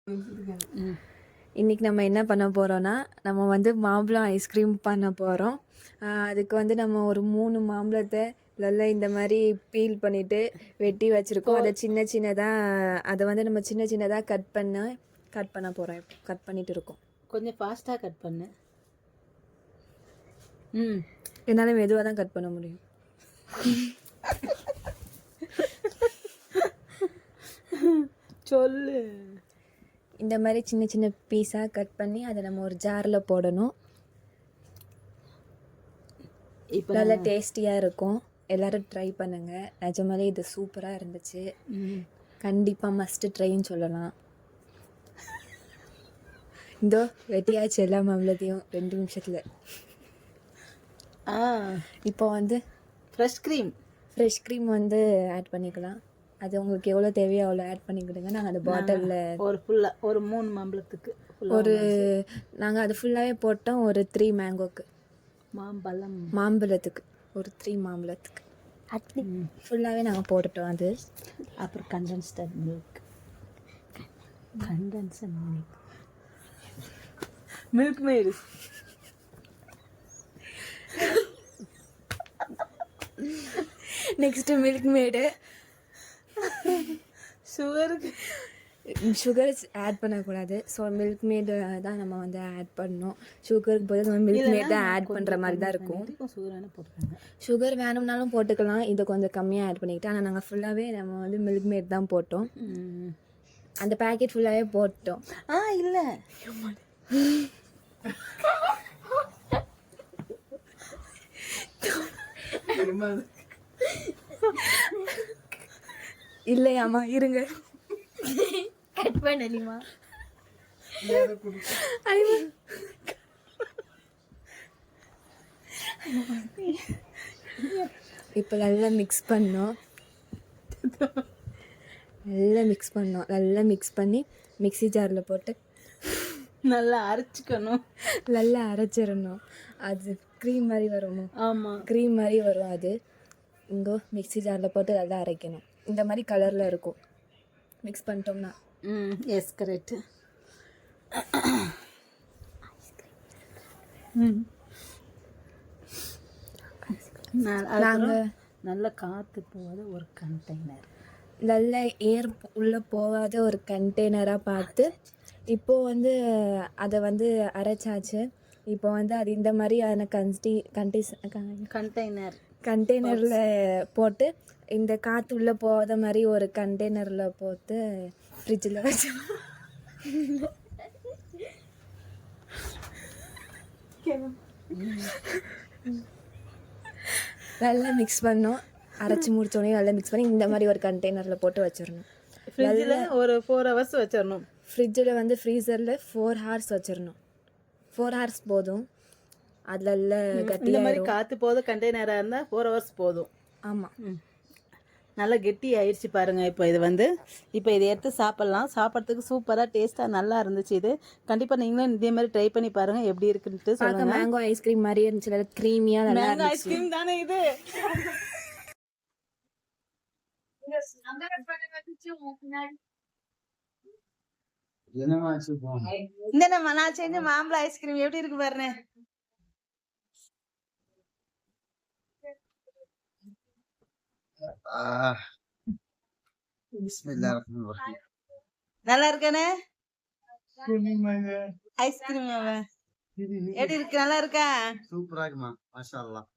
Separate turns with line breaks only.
இன்றைக்கி நம்ம என்ன பண்ண போகிறோன்னா, நம்ம வந்து மாம்பழம் ஐஸ்கிரீம் பண்ண போகிறோம். அதுக்கு வந்து நம்ம ஒரு 3 மாம்பழத்தை நல்லா இந்த மாதிரி பீல் பண்ணிவிட்டு வெட்டி வச்சுருக்கோம். அதை சின்ன சின்னதாக அதை வந்து நம்ம சின்ன சின்னதாக கட் பண்ண போகிறோம். கட் பண்ணிட்டு இருக்கோம்.
கொஞ்சம் ஃபாஸ்ட்டாக கட் பண்ணு.
என்னால் மெதுவாக தான் கட் பண்ண முடியும்.
சொல்லு.
இந்த மாதிரி சின்ன சின்ன பீஸாக கட் பண்ணி அதை நம்ம ஒரு ஜாரில் போடணும். இப்போ நல்லா டேஸ்டியாக இருக்கும். எல்லோரும் ட்ரை பண்ணுங்கள். நிஜமாலே இது சூப்பராக இருந்துச்சு. கண்டிப்பாக மஸ்ட்டு ட்ரைன்னு சொல்லலாம். இந்தோ வெட்டியாச்சு எல்லா மாம்பழத்தையும் 2 நிமிஷத்தில். இப்போ வந்து
ஃப்ரெஷ்
க்ரீம் வந்து ஆட் பண்ணிக்கலாம். அது உங்களுக்கு எவ்வளோ தேவையோ அவ்வளோ ஆட் பண்ணிக்கிடுங்க. நாங்கள் அந்த பாட்டிலில்
ஒரு 3 மாம்பழத்துக்கு
நாங்கள் அது ஃபுல்லாகவே போட்டோம். ஒரு 3 மேங்கோக்கு மாம்பழத்துக்கு ஒரு 3 மாம்பழத்துக்கு ஃபுல்லாகவே நாங்கள் போட்டுட்டோம். அது
அப்புறம் condensed Milkmaid
next Milkmaid. Sugar add பண்ணக்கூடாது. ஸோ மில்க் மேடு தான் நம்ம வந்து ஆட் பண்ணோம். சுகருக்கு போது நம்ம மில்க் மேட் தான் ஆட் பண்ணுற மாதிரி தான் இருக்கும். சுகர் வேணும்னாலும் போட்டுக்கலாம். இதை கொஞ்சம் கம்மியாக ஆட் பண்ணிக்கிட்டேன். ஆனால் நாங்கள் ஃபுல்லாகவே நம்ம வந்து மில்க் மேட் தான் போட்டோம். அந்த பேக்கெட் ஃபுல்லாகவே போட்டோம்.
இல்லை
இல்லையாம்மா இருங்க, கட் பண்ணலிமா. இப்போ நல்லா மிக்ஸ் பண்ணோம். நல்லா மிக்ஸ் பண்ணி மிக்ஸி ஜாரில் போட்டு
நல்லா
அரைச்சிடணும். அது க்ரீம் மாதிரி வரணும்.
ஆமாம்,
க்ரீம் மாதிரி வரும். அது இங்கோ மிக்ஸி ஜாரில் போட்டு நல்லா அரைக்கணும். இந்த மாதிரி கலரில் இருக்கும். மிக்ஸ் பண்ணிட்டோம்னா
எஸ் கரெக்ட். நாங்கள் நல்ல காற்று போகாத ஒரு கண்டெய்னர்,
நல்ல ஏர் உள்ளே போகாத ஒரு கண்டெய்னராக பார்த்து இப்போது வந்து அதை வந்து அரைச்சாச்சு. இப்போ வந்து அது இந்த மாதிரியான கண்டெய்னரில் போட்டு இந்த காற்று உள்ளே போகாத மாதிரி ஒரு கண்டெய்னரில் போட்டு ஃப்ரிட்ஜில் வச்சு நல்லா மிக்ஸ் பண்ணோம். அரைச்சி முடிச்சோடனே நல்லா மிக்ஸ் பண்ணி இந்த மாதிரி ஒரு கண்டெய்னரில் போட்டு வச்சிடணும்.
ஃப்ரிட்ஜில் ஒரு 4 hours வச்சிடணும்.
ஃப்ரிட்ஜில் வந்து ஃப்ரீசரில் 4 hours வச்சிடணும். 4 hours போதும். அதில் கட்டி
இந்த மாதிரி காற்று போதும். கண்டெய்னராக இருந்தால் 4 hours போதும்.
ஆமாம்,
நல்லா கெட்டி ஆயிடுச்சு பாருங்க. இப்போ இதை எடுத்து சாப்பிட்லாம். சாப்பிட்றதுக்கு சூப்பராக டேஸ்ட்டாக நல்லா இருந்துச்சு. இது கண்டிப்பாக நீங்களும் இதே மாதிரி ட்ரை பண்ணி பாருங்கள் எப்படி இருக்குன்ட்டு சொல்லுங்கள்.
மேங்கோ ஐஸ்கிரீம் மாதிரி இருந்துச்சு, க்ரீமியாக.
மேங்கோ ஐஸ்கிரீம் தானே இது. இந்த நான் செஞ்ச மாம்பழ ஐஸ்கிரீம் எப்படி இருக்கு பாருங்க. நல்லா இருக்கானே ஐஸ்கிரீம். எப்படி இருக்கு? நல்லா இருக்கா?
சூப்பரா இருக்குமா, மாஷா அல்லாஹ்.